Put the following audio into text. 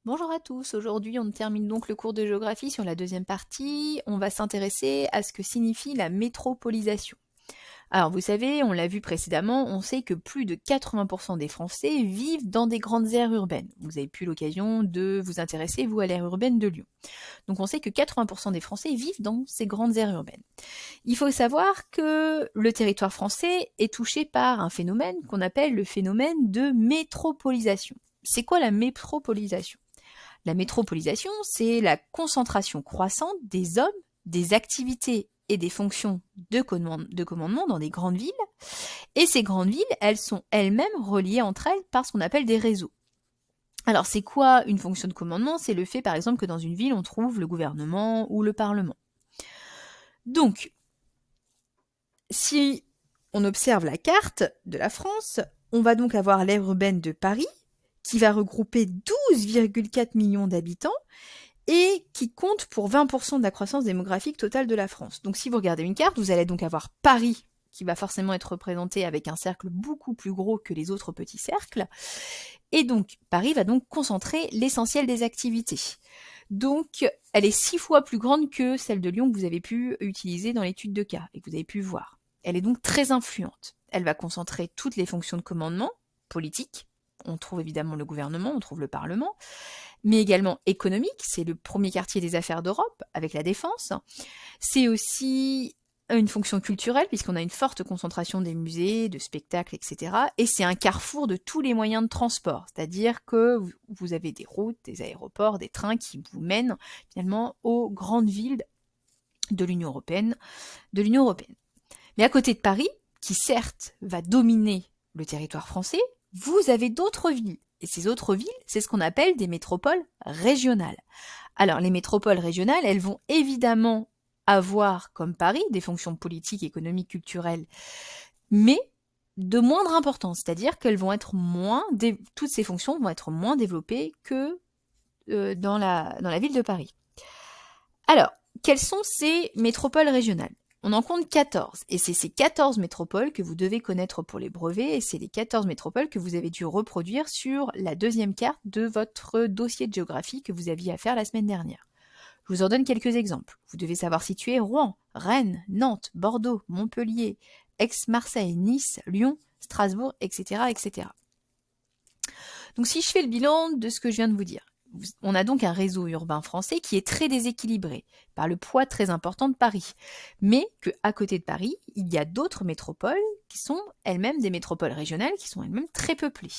Bonjour à tous, aujourd'hui on termine donc le cours de géographie sur la deuxième partie. On va s'intéresser à ce que signifie la métropolisation. Alors vous savez, on l'a vu précédemment, on sait que plus de 80% des Français vivent dans des grandes aires urbaines. Vous avez eu l'occasion de vous intéresser, vous, à l'aire urbaine de Lyon. Donc on sait que 80% des Français vivent dans ces grandes aires urbaines. Il faut savoir que le territoire français est touché par un phénomène qu'on appelle le phénomène de métropolisation. C'est quoi la métropolisation? La métropolisation, c'est la concentration croissante des hommes, des activités et des fonctions de commandement dans des grandes villes. Et ces grandes villes, elles sont elles-mêmes reliées entre elles par ce qu'on appelle des réseaux. Alors, c'est quoi une fonction de commandement? C'est le fait, par exemple, que dans une ville, on trouve le gouvernement ou le parlement. Donc, si on observe la carte de la France, on va donc avoir l'aire urbaine de Paris, qui va regrouper 12,4 millions d'habitants, et qui compte pour 20% de la croissance démographique totale de la France. Donc si vous regardez une carte, vous allez donc avoir Paris qui va forcément être représenté avec un cercle beaucoup plus gros que les autres petits cercles. Et donc Paris va donc concentrer l'essentiel des activités. Donc elle est 6 fois plus grande que celle de Lyon que vous avez pu utiliser dans l'étude de cas et que vous avez pu voir. Elle est donc très influente. Elle va concentrer toutes les fonctions de commandement politique. On trouve évidemment le gouvernement, on trouve le Parlement, mais également économique, c'est le premier quartier des affaires d'Europe, avec la défense. C'est aussi une fonction culturelle, puisqu'on a une forte concentration des musées, de spectacles, etc. Et c'est un carrefour de tous les moyens de transport, c'est-à-dire que vous avez des routes, des aéroports, des trains qui vous mènent finalement aux grandes villes de l'Union européenne. Mais à côté de Paris, qui certes va dominer le territoire français, vous avez d'autres villes. Et ces autres villes, c'est ce qu'on appelle des métropoles régionales. Alors, les métropoles régionales, elles vont évidemment avoir, comme Paris, des fonctions politiques, économiques, culturelles, mais de moindre importance, c'est-à-dire qu'elles vont être toutes ces fonctions vont être moins développées que dans la ville de Paris. Alors, quelles sont ces métropoles régionales? On en compte 14, et c'est ces 14 métropoles que vous devez connaître pour les brevets, et c'est les 14 métropoles que vous avez dû reproduire sur la deuxième carte de votre dossier de géographie que vous aviez à faire la semaine dernière. Je vous en donne quelques exemples. Vous devez savoir situer Rouen, Rennes, Nantes, Bordeaux, Montpellier, Aix-Marseille, Nice, Lyon, Strasbourg, etc., etc. Donc si je fais le bilan de ce que je viens de vous dire, on a donc un réseau urbain français qui est très déséquilibré par le poids très important de Paris, mais qu'à côté de Paris, il y a d'autres métropoles qui sont elles-mêmes des métropoles régionales qui sont elles-mêmes très peuplées.